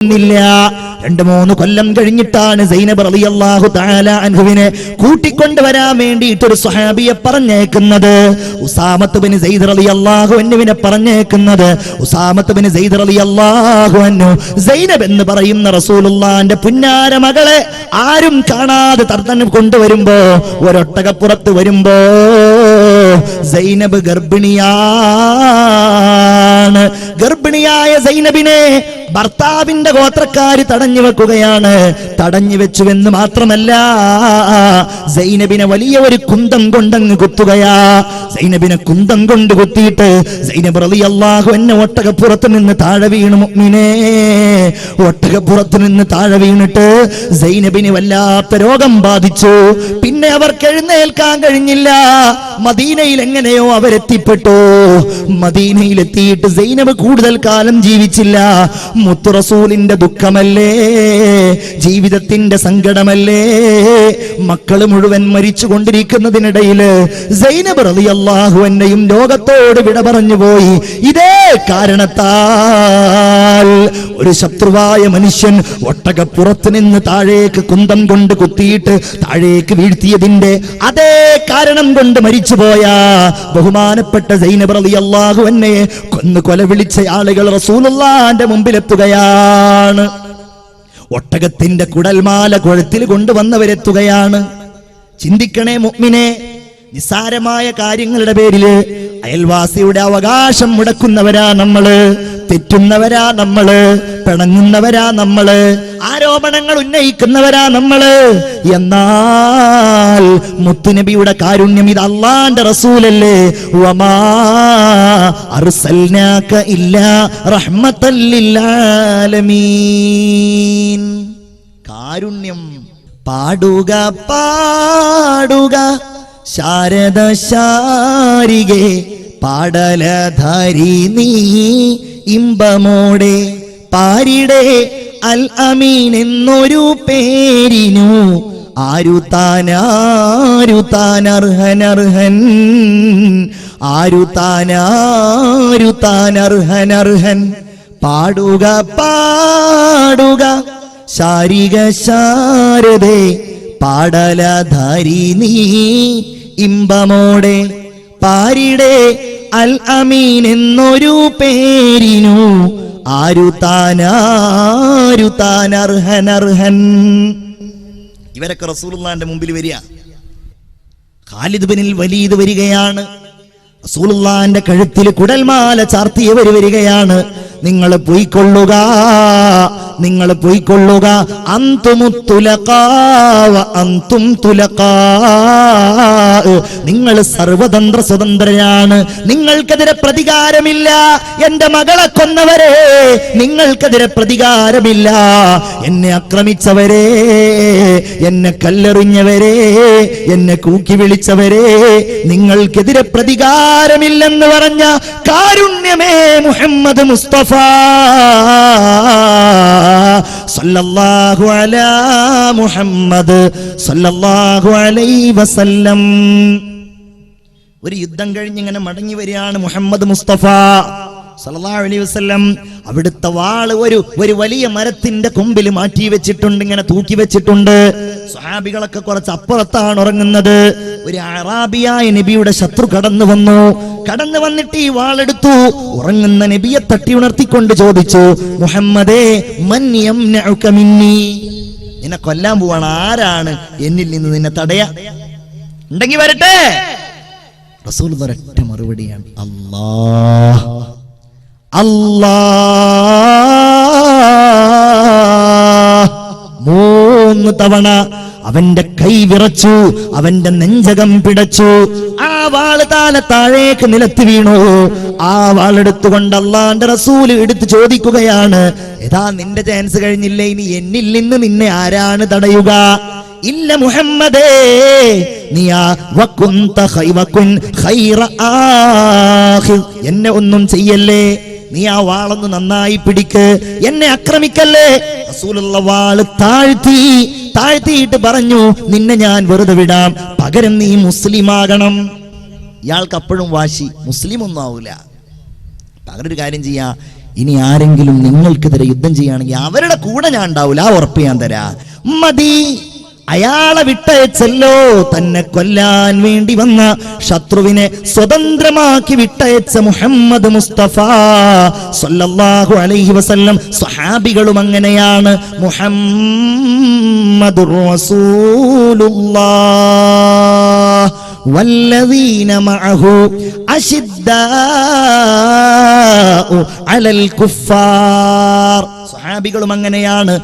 2-3 കൊല്ലം കഴിഞ്ഞിട്ടാണ് സൈനബ് റളിയല്ലാഹു തആല അൻഹുവിനെ കൂട്ടിക്കൊണ്ടുവരാൻ വേണ്ടിയിട്ട് ഒരു സ്വഹാബിയെ പറഞ്ഞേക്കുന്നത്. ഉസാമത്ത് ബിൻ സൈദ് റളിയല്ലാഹു അൻഹുവിനെ പറഞ്ഞേക്കുന്നത്. ഉസാമത്ത് ബിൻ സൈദ് റളിയല്ലാഹു അൻഹു സൈനബ് എന്ന് പറയുന്ന റസൂലുള്ളാഹിന്റെ പുന്നാര മകളെ ആരും കാണാതെ തർത്തൻ കൊണ്ടുവരുമ്പോ, ഒരൊട്ടകപ്പുറത്ത് വരുമ്പോ സൈനബ് ഗർഭിണിയാണ്. ഗർഭിണിയായ സൈനബിനെ ഭർത്താവിന്റെ ഗോത്രക്കാര് തടഞ്ഞു വെക്കുകയാണ്. തടഞ്ഞു വെച്ചുവെന്ന് മാത്രമല്ല, സൈനബിനെ വലിയ ഒരു കുന്തം കൊണ്ടങ്ങ് കുത്തുകയാ. സൈനബിനെ കുന്തം കൊണ്ട് കുത്തിയിട്ട് സൈനബ് റളിയല്ലാഹു അൻഹ ഒട്ടകപ്പുറത്ത് നിന്ന് താഴെ വീണു. മുഅ്മിനേ, ഒട്ടകപ്പുറത്ത് നിന്ന് താഴെ വീണിട്ട് സൈനബിന് വല്ലാത്ത രോഗം ബാധിച്ചു. പിന്നെ അവർക്ക് എഴുന്നേൽക്കാൻ കഴിഞ്ഞില്ല. മദീനയിൽ എങ്ങനെയോ അവരെത്തിപ്പെട്ടു. മദീനയിലെത്തിയിട്ട് സൈനബ് കൂടുതൽ കാലം ജീവിച്ചില്ല. മുത്തു റസൂലിന്റെ ദുഃഖമല്ലേ, ജീവിതത്തിന്റെ സങ്കടമല്ലേ, മക്കള് മുഴുവൻ മരിച്ചു കൊണ്ടിരിക്കുന്നതിനിടയിൽ സൈനബ് റളിയല്ലാഹു അൻഹയും ലോകത്തോട് വിട പറഞ്ഞു പോയി. ഇതേ കാരണത്താൽ ഒരു ശത്രുവായ മനുഷ്യൻ ഒട്ടകപ്പുറത്ത് നിന്ന് താഴേക്ക് കുന്തം കൊണ്ട് കുത്തിയിട്ട് താഴേക്ക് വീഴ്ത്തിയതിന്റെ അതേ കാരണം കൊണ്ട് മരിച്ചുപോയ ബഹുമാനപ്പെട്ട സൈനബ് റളിയല്ലാഹു അൻഹയെ കൊന്നു കൊല വിളിച്ച ആളുകൾ റസൂലുള്ളാഹിന്റെ മുമ്പിലെത്തുകയാണ്. ഒട്ടകത്തിന്റെ കുടൽമാല കുഴത്തിൽ കൊണ്ടുവന്നവരെത്തുകയാണ്. ചിന്തിക്കണേ മുഅ്മിനേ, നിസ്സാരമായ കാര്യങ്ങളുടെ പേരില് അയൽവാസിയുടെ അവകാശം മുടക്കുന്നവരാ നമ്മള്, തെറ്റുന്നവരാ നമ്മള്, പിണങ്ങുന്നവരാ നമ്മള്, ആരോപണങ്ങൾ ഉന്നയിക്കുന്നവരാ നമ്മള്. എന്നാൽ മുത്തുനബിയുടെ കാരുണ്യം, ഇത് അല്ലാഹുവിന്റെ റസൂലല്ലേ, വമാ അർസൽനാക ഇല്ലാ റഹ്മത്തൽ ലിൽ ആലമീൻ. കാരുണ്യം. പാടുക പാടുക ശാരദ ശാരികെ, പാടലധാരി നീ ഇമ്പമോടെ, പാരിടെ അൽ അമീൻ എന്നൊരു പേരിനു ആരുതാൻ അർഹൻ, ആരുതാൻ അർഹൻ. പാടുക പാടുക ശാരിക ശാരദേ, പാടലധാരി നീ ഇമ്പമോടെ, പാരിടെ അൽ അമീൻ എന്നൊരു പേരിനു ആരുതാൻ അർഹൻ. ഇവരൊക്കെ റസൂലുള്ളാഹിന്റെ മുമ്പിൽ വരിക. ഖാലിദ് ബിൻ വലീദ് വരികയാണ്. റസൂലുള്ളാഹിന്റെ കഴുത്തിൽ കുടൽമാല ചാർത്തിയവർ വരികയാണ്. നിങ്ങൾ പോയിക്കൊള്ളുക, നിങ്ങൾ പോയിക്കൊള്ളുക. അന്തും തുലഖാ, നിങ്ങൾ സർവതന്ത്ര സ്വതന്ത്രരാണ്. നിങ്ങൾക്കെതിരെ പ്രതികാരമില്ല. എന്റെ മകളെ കൊന്നവരെ, നിങ്ങൾക്കെതിരെ പ്രതികാരമില്ല. എന്നെ ആക്രമിച്ചവരെ, എന്നെ കല്ലെറിഞ്ഞവരെ, എന്നെ കൂക്കി വിളിച്ചവരെ, നിങ്ങൾക്കെതിരെ പ്രതികാരമില്ലെന്ന് പറഞ്ഞ കാരുണ്യമേ മുഹമ്മദ് മുസ്തഫ സല്ലല്ലാഹു അലാ മുഹമ്മദ് സല്ലല്ലാഹു അലൈഹി വസല്ലം. ഒരു യുദ്ധം കഴിഞ്ഞ് ഇങ്ങനെ മടങ്ങി വരികയാണ് മുഹമ്മദ് മുസ്തഫ സല്ലല്ലാഹു അലൈഹി വസല്ലം. അവിടുത്തെ വാള് ഒരു വലിയ മരത്തിന്റെ കൊമ്പിൽ മാറ്റി വെച്ചിട്ടുണ്ട്, ഇങ്ങനെ തൂക്കി വെച്ചിട്ടുണ്ട്. സ്വഹാബികളൊക്കെ കുറച്ച് അപ്പുറത്താണ് ഉറങ്ങുന്നത്. ഒരു അറാബിയായ നബിയുടെ ശത്രു കടന്നു വന്നിട്ട് ഈ വാളെടുത്തു. ഉറങ്ങുന്ന നബിയെ തട്ടി ഉണർത്തിക്കൊണ്ട് ചോദിച്ചു, മുഹമ്മദേ മൻ യംനഉക മിന്നി, നിന്നെ കൊല്ലാൻ പോവാണ്, ആരാണ് എന്നിൽ നിന്ന് നിന്നെ തടയാ? ഉണ്ടെങ്കിൽ വരട്ടെ. റസൂൽ ഒരൊറ്റ മറുപടിയാണ്, അല്ലാഹ്. അല്ലാഹ്. 3 തവണ അവന്റെ കൈ വിറച്ചു, അവന്റെ നെഞ്ചകം പിടച്ചു. ആ വാള് താഴേക്ക് നിലത്ത് വീണു. ആ വാളെടുത്തുകൊണ്ട് അല്ലാഹുവിന്റെ റസൂൽ എടുത്ത് ചോദിക്കുകയാണ്, ഏതാ നിന്റെ ചാൻസ് കഴിഞ്ഞില്ലേ, ഇനി എന്നിൽ നിന്ന് നിന്നെ ആരാണ് തടയുക? ഇല്ല മുഹമ്മദേ, എന്നെ ഒന്നും ചെയ്യല്ലേ, നീ ആ വാളൊന്ന് നന്നായി പിടിക്ക്, എന്നെ ആക്രമിക്കല്ലേ. റസൂലുള്ള വാള് താഴ്ത്തിയിട്ട് പറഞ്ഞു, നിന്നെ ഞാൻ വെറുതെ വിടാം, പകരം നീ മുസ്ലിമാകണം. ഇയാൾക്ക് അപ്പോഴും വാശി, മുസ്ലിം ഒന്നും ആവൂല. പകരം ഒരു കാര്യം ചെയ്യാ, ഇനി ആരെങ്കിലും നിങ്ങൾക്കെതിരെ യുദ്ധം ചെയ്യുകയാണെങ്കിൽ അവരുടെ കൂടെ ഞാൻ ഉണ്ടാവില്ല, ആ ഉറപ്പ് ഞാൻ തരാം. മതി, അയാളെ വിട്ടയച്ചല്ലോ. തന്നെ കൊല്ലാൻ വേണ്ടി വന്ന ശത്രുവിനെ സ്വതന്ത്രമാക്കി വിട്ടയച്ച മുഹമ്മദ് മുസ്തഫ സല്ലല്ലാഹു അലൈഹി വസല്ലം. സ്വഹാബികളും അങ്ങനെയാണ്. മുഹമ്മദുർ റസൂലുള്ളാഹ് വല്ലദീന മഅഹു അശിദ്ദാഉ അലൽ കുഫാർ. സ്വഹാബികളും അങ്ങനെയാണ്.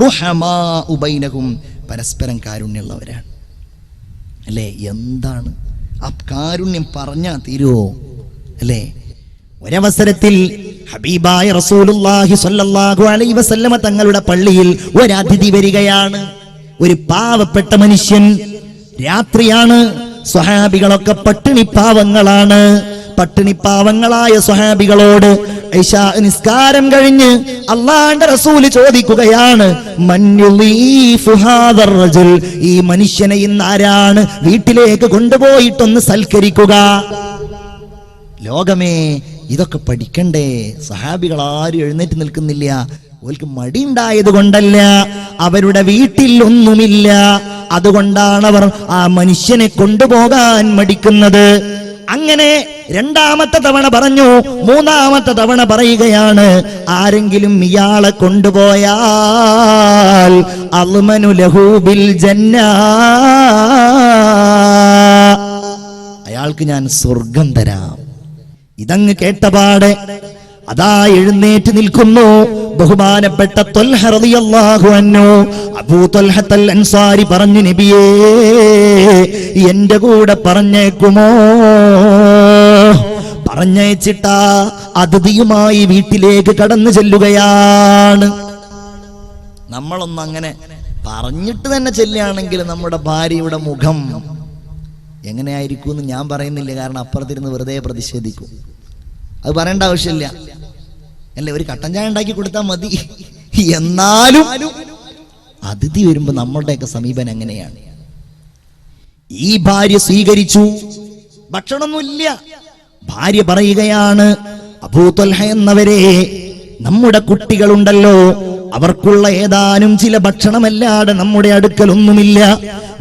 റുഹമാഉ ബൈനഹും, പരസ്പരം കാരുണ്യമുള്ളവരാണ്. അല്ലേ? എന്താണ് ആ കാരുണ്യം പറഞ്ഞാ തീരുവോ? അല്ലേ? ഒരവസരത്തിൽ ഹബീബായ റസൂലുള്ളാഹി സ്വല്ലല്ലാഹു അലൈഹി വസല്ലമ തങ്ങളുടെ പള്ളിയിൽ ഒരതിഥി വരികയാണ്. ഒരു പാവപ്പെട്ട മനുഷ്യൻ. രാത്രിയാണ്. സ്വഹാബികളൊക്കെ പട്ടിണിപ്പാവങ്ങളാണ്. പട്ടിണിപ്പാവങ്ങളായ സ്വഹാബികളോട് ഇശാ നിസ്കാരം കഴിഞ്ഞ് അല്ലാഹുവിന്റെ റസൂല് ചോദിക്കുകയാണ്, മൻയുളീഫു ഹാദർ റജുൽ, ഈ മനുഷ്യനെ ഇന്ന് ആരാണ് വീട്ടിലേക്ക് കൊണ്ടുപോയിട്ടൊന്ന് സൽക്കരിക്കുക? ലോകമേ, ഇതൊക്കെ പഠിക്കണ്ടേ? സഹാബികൾ ആരും എഴുന്നേറ്റ് നിൽക്കുന്നില്ല. ഓൽക്ക് മടിയുണ്ടായത് കൊണ്ടല്ല, അവരുടെ വീട്ടിൽ ഒന്നുമില്ല. അതുകൊണ്ടാണ് അവർ ആ മനുഷ്യനെ കൊണ്ടുപോകാൻ മടിക്കുന്നത്. അങ്ങനെ രണ്ടാമത്തെ തവണ പറഞ്ഞു. മൂന്നാമത്തെ തവണ പറയുകയാണ്, ആരെങ്കിലും ഇയാളെ കൊണ്ടുപോയാൽ അൽമനു ലഹു ബിൽ ജന്ന, അയാൾക്ക് ഞാൻ സ്വർഗം തരാം. ഇതങ്ങ് കേട്ടപാടെ അതാ എഴുന്നേറ്റ് നിൽക്കുന്നു ബഹുമാനപ്പെട്ട ത്വൽഹ റളിയല്ലാഹു അൻഹു. അബൂ ത്വൽഹത്തുൽ അൻസാരി പറഞ്ഞു, നബിയേ, എന്റെ കൂടെ പറഞ്ഞേക്കുമോ? പറഞ്ഞയച്ചിട്ടാ അതിഥിയുമായി വീട്ടിലേക്ക് കടന്നു ചെല്ലുകയാണ്. നമ്മളൊന്നും അങ്ങനെ പറഞ്ഞിട്ട് തന്നെ ചെല്ലുകയാണെങ്കിൽ നമ്മുടെ ഭാര്യയുടെ മുഖം എങ്ങനെയായിരിക്കും എന്ന് ഞാൻ പറയുന്നില്ല. കാരണം അപ്പുറത്തിരുന്ന് വെറുതെ പ്രതിഷേധിക്കും. അത് പറയേണ്ട ആവശ്യമില്ല, അല്ലേ? ഒരു കട്ടൻ ചായ ഉണ്ടാക്കി കൊടുത്താൽ മതി. എന്നാലും അതിഥി വരുമ്പോ നമ്മളുടെയൊക്കെ സമീപനം എങ്ങനെയാണ്? ഈ ഭാര്യ സ്വീകരിച്ചു. ഭക്ഷണമൊന്നുമില്ല. ഭാര്യ പറയുകയാണ്, അബൂ ത്വൽഹ എന്നവരെ, നമ്മുടെ കുട്ടികളുണ്ടല്ലോ, അവർക്കുള്ള ഏതാനും ചില ഭക്ഷണമല്ലാതെ നമ്മുടെ അടുക്കൽ ഒന്നുമില്ല.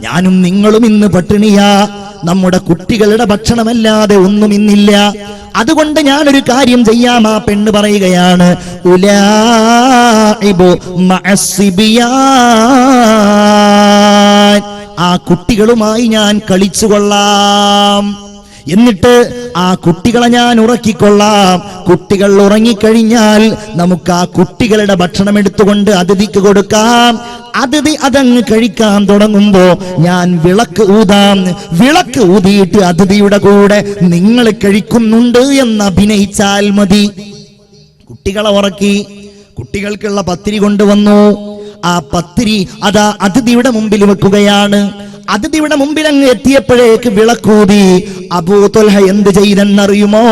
ഞാനും നിങ്ങളും ഇന്ന് പട്ടിണിയാ. നമ്മുടെ കുട്ടികളുടെ ഭക്ഷണമല്ലാതെ ഒന്നും ഇന്നില്ല. അതുകൊണ്ട് ഞാനൊരു കാര്യം ചെയ്യാം. ആ പെണ്ണ് പറയുകയാണ്, ഉലാഇബു മഅസ്സിബിയാൻ, ആ കുട്ടികളുമായി ഞാൻ കളിച്ചുകൊള്ളാം. എന്നിട്ട് ആ കുട്ടികളെ ഞാൻ ഉറക്കിക്കൊള്ളാം. കുട്ടികൾ ഉറങ്ങിക്കഴിഞ്ഞാൽ നമുക്ക് ആ കുട്ടികളുടെ ഭക്ഷണം എടുത്തുകൊണ്ട് അതിഥിക്ക് കൊടുക്കാം. അതിഥി അതങ്ങ് കഴിക്കാൻ തുടങ്ങുമ്പോ ഞാൻ വിളക്ക് ഊതാം. വിളക്ക് ഊതിയിട്ട് അതിഥിയുടെ കൂടെ നിങ്ങൾ കഴിക്കുന്നുണ്ട് എന്ന് അഭിനയിച്ചാൽ മതി. കുട്ടികളെ ഉറക്കി. കുട്ടികൾക്കുള്ള പത്തിരി കൊണ്ടുവന്നു. ആ പത്തിരി അതാ അതിഥിയുടെ മുമ്പിൽ വെക്കുകയാണ്. അതിഥിയുടെ മുമ്പിൽ അങ്ങ് എത്തിയപ്പോഴേക്ക് വിളക്കൂതി. അബൂ ത്വൽഹ എന്ത് ചെയ്തെന്നറിയുമോ?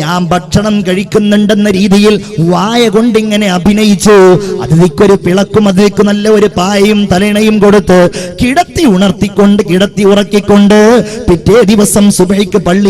ഞാൻ ഭക്ഷണം കഴിക്കുന്നുണ്ടെന്ന രീതിയിൽ വായ കൊണ്ടിങ്ങനെ അഭിനയിച്ചു. അതിഥിക്കൊരു പിളക്കും അതിഥിക്ക് നല്ല ഒരു പായയും തലയിണയും കൊടുത്ത് കിടത്തി ഉണർത്തിക്കൊണ്ട് കിടത്തി ഉറക്കിക്കൊണ്ട് പിറ്റേ ദിവസം സുബഹിക്ക് പള്ളി